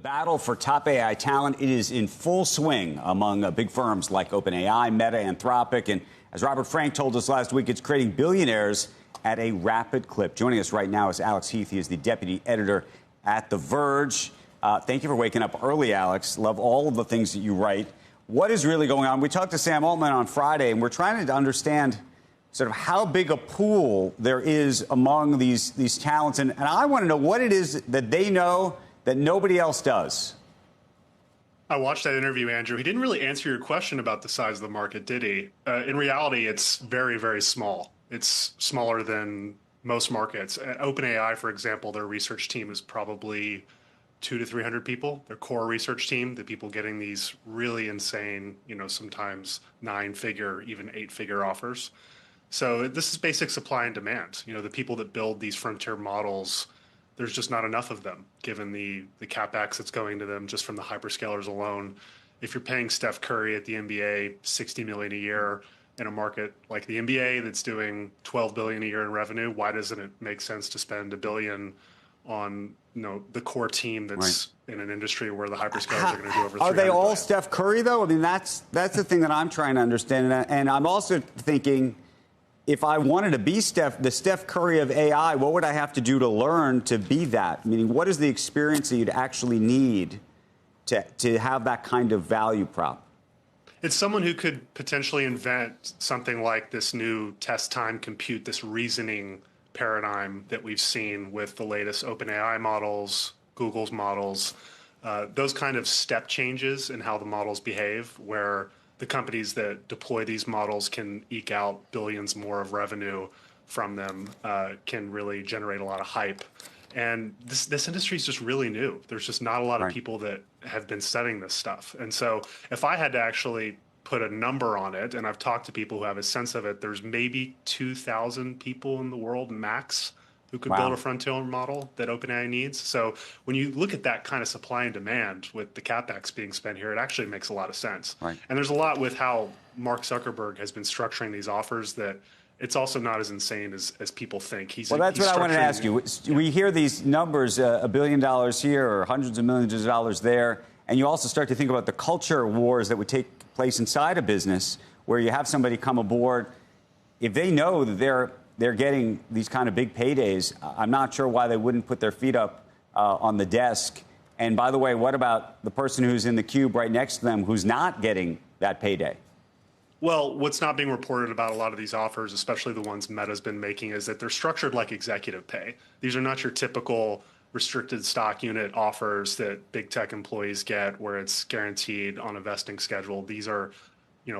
battle for top AI talent, it is in full swing among big firms like OpenAI, Meta, Anthropic. And as Robert Frank told us last week, it's creating billionaires at a rapid clip. Joining us right now is Alex Heath. He is the deputy editor at The Verge. Thank you for waking up early, Alex. Love all of the things that you write. What is really going on? We talked to Sam Altman on Friday, and we're trying to understand sort of how big a pool there is among these talents. And I want to know what it is that they know that nobody else does. I watched that interview, Andrew. He didn't really answer your question about the size of the market, did he? In reality, it's very, very small. It's smaller than most markets. At OpenAI, for example, their research team is probably 200 to 300 people. Their core research team, the people getting these really insane, sometimes 9-figure, even 8-figure offers. So this is basic supply and demand. The people that build these frontier models, there's just not enough of them, given the CapEx that's going to them just from the hyperscalers alone. If you're paying Steph Curry at the NBA $60 million a year in a market like the NBA that's doing $12 billion a year in revenue, why doesn't it make sense to spend $1 billion on the core team that's in an industry where the hyperscalers are going to do over $300 billion? Are they all Steph Curry, though? I mean, that's the thing that I'm trying to understand. And I'm also thinking, if I wanted to be the Steph Curry of AI, what would I have to do to learn to be that? Meaning, what is the experience that you'd actually need to have that kind of value prop? It's someone who could potentially invent something like this new test time compute, this reasoning paradigm that we've seen with the latest OpenAI models, Google's models, those kind of step changes in how the models behave, where the companies that deploy these models can eke out billions more of revenue from them, can really generate a lot of hype. And this industry is just really new. There's just not a lot of people that have been studying this stuff. And so if I had to actually put a number on it, and I've talked to people who have a sense of it, there's maybe 2,000 people in the world max who could build a frontier model that OpenAI needs. So when you look at that kind of supply and demand with the CapEx being spent here, it actually makes a lot of sense. And there's a lot with how Mark Zuckerberg has been structuring these offers that it's also not as insane as people think. Well, that's what I wanted to ask you. We hear these numbers, $1 billion here or hundreds of millions of dollars there, and you also start to think about the culture wars that would take place inside a business where you have somebody come aboard. If they know that they're getting these kind of big paydays, I'm not sure why they wouldn't put their feet up on the desk. And by the way, what about the person who's in the cube right next to them who's not getting that payday? Well, what's not being reported about a lot of these offers, especially the ones Meta's been making, is that they're structured like executive pay. These are not your typical restricted stock unit offers that big tech employees get where it's guaranteed on a vesting schedule. These are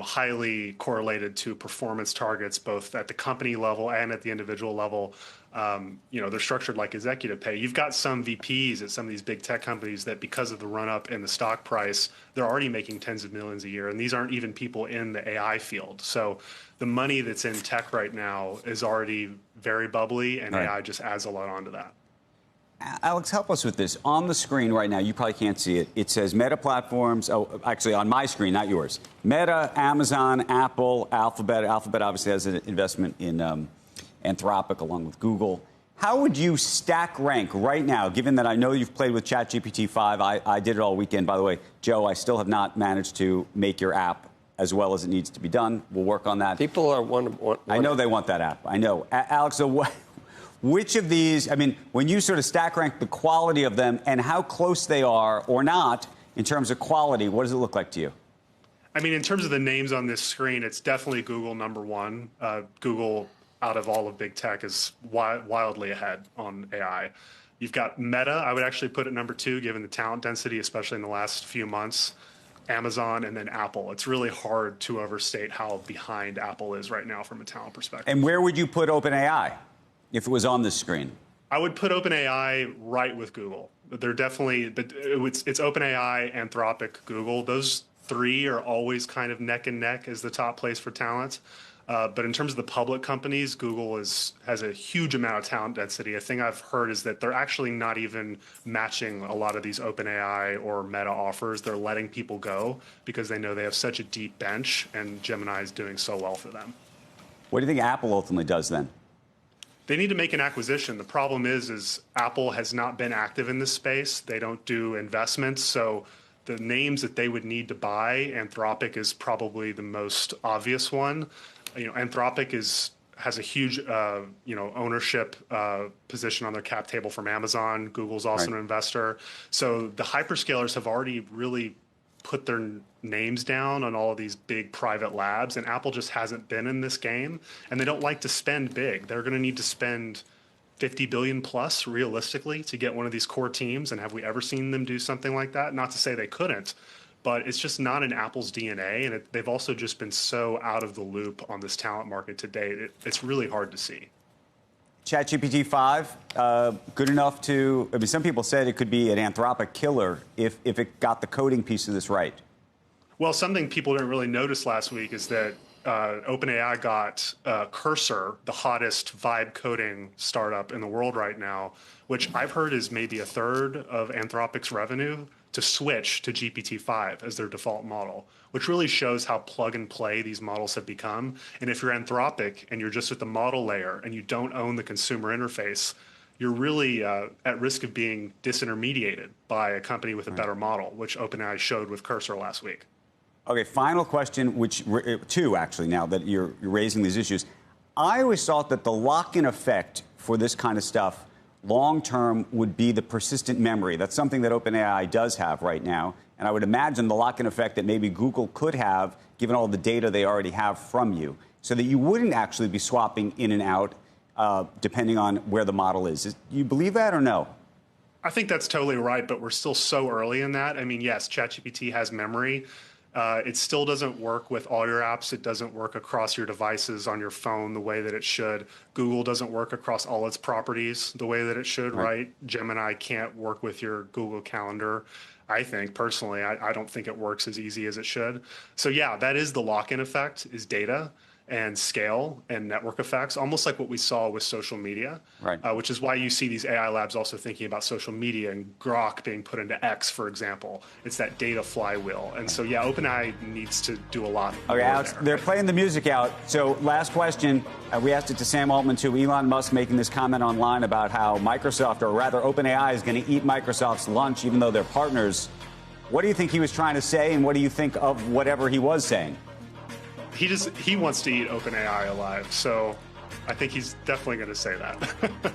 highly correlated to performance targets, both at the company level and at the individual level. They're structured like executive pay. You've got some VPs at some of these big tech companies that, because of the run-up in the stock price, they're already making tens of millions a year, and these aren't even people in the AI field. So the money that's in tech right now is already very bubbly, and AI just adds a lot onto that. Alex, help us with this. On the screen right now, you probably can't see it. It says Meta Platforms. Oh, actually, on my screen, not yours. Meta, Amazon, Apple, Alphabet. Alphabet obviously has an investment in Anthropic along with Google. How would you stack rank right now, given that I know you've played with ChatGPT 5? I did it all weekend. By the way, Joe, I still have not managed to make your app as well as it needs to be done. We'll work on that. People are I know they want that app. I know. Alex, so which of these, when you sort of stack rank the quality of them and how close they are or not in terms of quality, what does it look like to you? In terms of the names on this screen, it's definitely Google number one. Google, out of all of big tech, is wildly ahead on AI. You've got Meta. I would actually put it number two, given the talent density, especially in the last few months. Amazon, and then Apple. It's really hard to overstate how behind Apple is right now from a talent perspective. And where would you put OpenAI if it was on this screen? I would put OpenAI right with Google. They're definitely, but it's OpenAI, Anthropic, Google. Those three are always kind of neck and neck as the top place for talent. But in terms of the public companies, Google has a huge amount of talent density. A thing I've heard is that they're actually not even matching a lot of these OpenAI or Meta offers. They're letting people go because they know they have such a deep bench, and Gemini is doing so well for them. What do you think Apple ultimately does then? They need to make an acquisition. The problem is Apple has not been active in this space. They don't do investments. So the names that they would need to buy, Anthropic is probably the most obvious one. Anthropic has a huge, ownership position on their cap table from Amazon. Google's also an investor. So the hyperscalers have already really put their names down on all of these big private labs, and Apple just hasn't been in this game, and they don't like to spend big. They're going to need to spend 50 billion plus realistically to get one of these core teams. And have we ever seen them do something like that? Not to say they couldn't, but it's just not in Apple's DNA. And they've also just been so out of the loop on this talent market to date. It's really hard to see. ChatGPT 5, good enough to, some people said it could be an Anthropic killer if it got the coding piece of this right. Well, something people didn't really notice last week is that OpenAI got Cursor, the hottest vibe coding startup in the world right now, which I've heard is maybe a third of Anthropic's revenue, to switch to GPT-5 as their default model, which really shows how plug and play these models have become. And if you're Anthropic and you're just at the model layer and you don't own the consumer interface, you're really at risk of being disintermediated by a company with a better model, which OpenAI showed with Cursor last week. Okay, final question, two actually, now that you're raising these issues. I always thought that the lock-in effect for this kind of stuff long-term would be the persistent memory. That's something that OpenAI does have right now. And I would imagine the lock-in effect that maybe Google could have, given all the data they already have from you, so that you wouldn't actually be swapping in and out depending on where the model is. You believe that or no? I think that's totally right, but we're still so early in that. I mean, yes, ChatGPT has memory. It still doesn't work with all your apps. It doesn't work across your devices on your phone the way that it should. Google doesn't work across all its properties the way that it should, right? Gemini can't work with your Google Calendar. I think, personally, I don't think it works as easy as it should. So yeah, that is the lock-in effect, is data and scale and network effects, almost like what we saw with social media, which is why you see these AI labs also thinking about social media and Grok being put into X, for example. It's that data flywheel. And so, yeah, OpenAI needs to do a lot. Okay, Alex, they're playing the music out. So last question, we asked it to Sam Altman, too. Elon Musk making this comment online about how Microsoft, or rather OpenAI, is going to eat Microsoft's lunch, even though they're partners. What do you think he was trying to say, and what do you think of whatever he was saying? He wants to eat OpenAI alive, so I think he's definitely going to say that.